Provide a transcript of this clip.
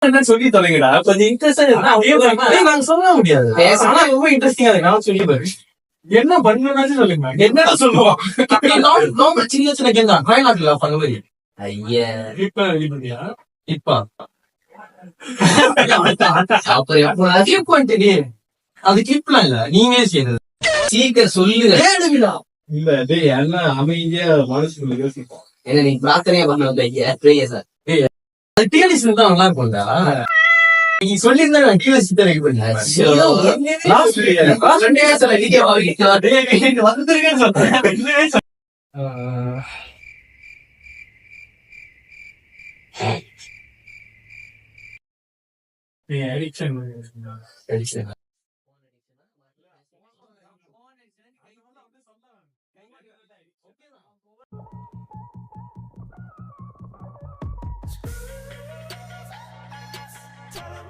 என்ன சொல்லி தொலைங்கடா கொஞ்சம் இன்ட்ரெஸ்டா நாங்க சொல்ல முடியாது ஆனா ரொம்ப இன்ட்ரெஸ்டிங்கா இருக்கு நான் சொல்லி பாரு என்ன பண்ணணும்னு சொல்லுங்க என்ன சொல்லுவோம் சின்ன சின்ன கேம் தான் ட்ரைலாக்ல பண்ணுவது ஐயா இப்ப இல்லையா இப்ப அப்புறம் எப்போ அது கிளிப்லாம் இல்ல நீங்களே செய்யறது சீக்கிரம் சொல்லுங்க இல்ல டேய் எல்லாம் அமைதியா மனசுக்குள்ள யோசிப்போம் என்ன நீ பிரார்த்தனையா பண்ண ஐயா சார் அது டிஎல்எஸ் தான் நல்லா இருக்கும்டா நீ சொல்லியிருந்தா நான் டிஎல்எஸ் தான் ரெடி பண்ணேன் வந்துருக்கேன்னு சொல்றேன் அடிக்ஷன்